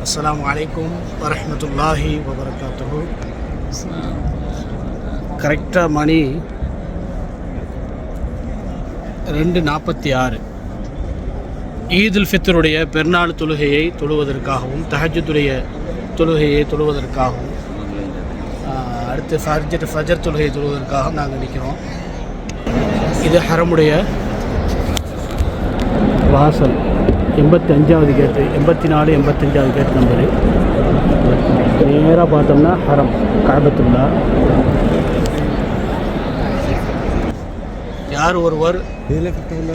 அஸ்ஸலாமு அலைக்கும் வரஹ்மத்துல்லாஹி வபரகாத்துஹு. கரெக்டாக மணி 2:46. ஈதுல் ஃபித்ருடைய பெருநாள் தொழுகையை தொழுவதற்காகவும் தஹஜ்ஜுடைய தொழுகையை தொழுவதற்காகவும் அடுத்து ஃபஜர் தொழுகையை தொழுவதற்காகவும் நாங்கள் நிற்கிறோம். இது ஹரமுடைய வாசல் 85வது கேட்டு, 84 85வது கேட் நம்பரு. நேராக பார்த்தோம்னா ஹரம் காபத்துல்லா. யார் ஒருவர்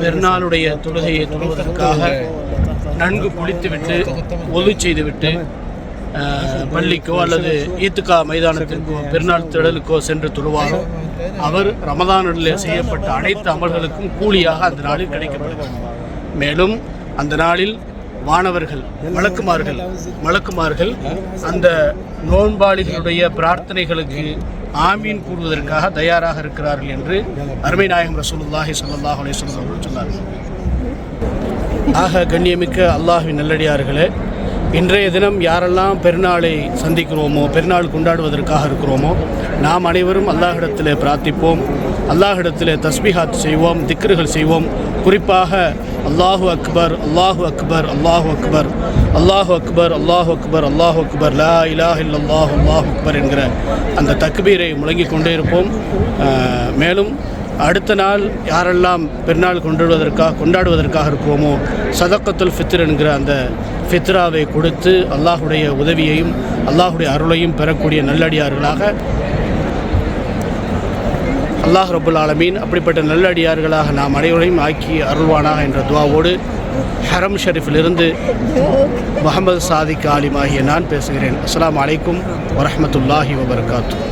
பெருநாளுடைய தொழுகையை தொழுவதற்காக நன்கு குளித்துவிட்டு ஒது செய்துவிட்டு பள்ளிக்கோ அல்லது ஈத்துக்கா மைதானத்திற்கோ பெருநாள் திடலுக்கோ சென்று தொழுவாரோ அவர் ரமதானில் செய்யப்பட்ட அனைத்து அமல்களுக்கும் கூலியாக அந்த நாளில் கிடைக்கப்படும். மேலும் அந்த நாளில் வானவர்கள் மலக்குமார்கள் அந்த நோன்பாளிகளுடைய பிரார்த்தனைகளுக்கு ஆமீன் கூறுவதற்காக தயாராக இருக்கிறார்கள் என்று அருமை நாயகம் ரசூலுல்லாஹி ஸல்லல்லாஹு அலைஹி வஸல்லம் அவர்கள் சொன்னார்கள். ஆக கண்ணியமிக்க அல்லாஹ்வின் நல்லடியார்களே, இன்றைய தினம் யாரெல்லாம் பெருநாளை சந்திக்கிறோமோ, பெருநாள் கொண்டாடுவதற்காக இருக்கிறோமோ, நாம் அனைவரும் அல்லாஹ்விடத்தில் பிரார்த்திப்போம், அல்லாஹ்விடத்தில் தஸ்பீஹாத் செய்வோம், திக்ருகள் செய்வோம். குறிப்பாக அல்லாஹு அக்பர் அல்லாஹு அக்பர் அல்லாஹு அக்பர் அல்லாஹு அக்பர் அல்லாஹு அக்பர் அல்லாஹு அக்பர் லா இலாஹ இல்லல்லாஹு அல்லாஹு அக்பர் என்கிற அந்த தக்பீரை முழங்கிக் கொண்டே இருப்போம். மேலும் அடுத்த நாள் யாரெல்லாம் பெருநாள் கொண்டாடுவதற்காக இருக்கிறோமோ சதக்கத்துல் ஃபித்ர் என்கிற அந்த ஃபித்ராவை கொடுத்து அல்லாஹுடைய உதவியையும் அல்லாஹுடைய அருளையும் பெறக்கூடிய நல்லடியார்களாக அல்லாஹ் ரப்புல் ஆலமீன் அப்படிப்பட்ட நல்லடியார்களாக நாம் அனைவரையும் ஆக்கி அருள்வானாக என்ற துஆவோடு ஹரம் ஷரீஃபிலிருந்து முஹம்மது சாதிக் ஆலிம் ஆகிய நான் பேசுகிறேன். அஸ்ஸலாமு அலைக்கும் வரஹ்மத்துல்லாஹி வபரகாத்துஹு.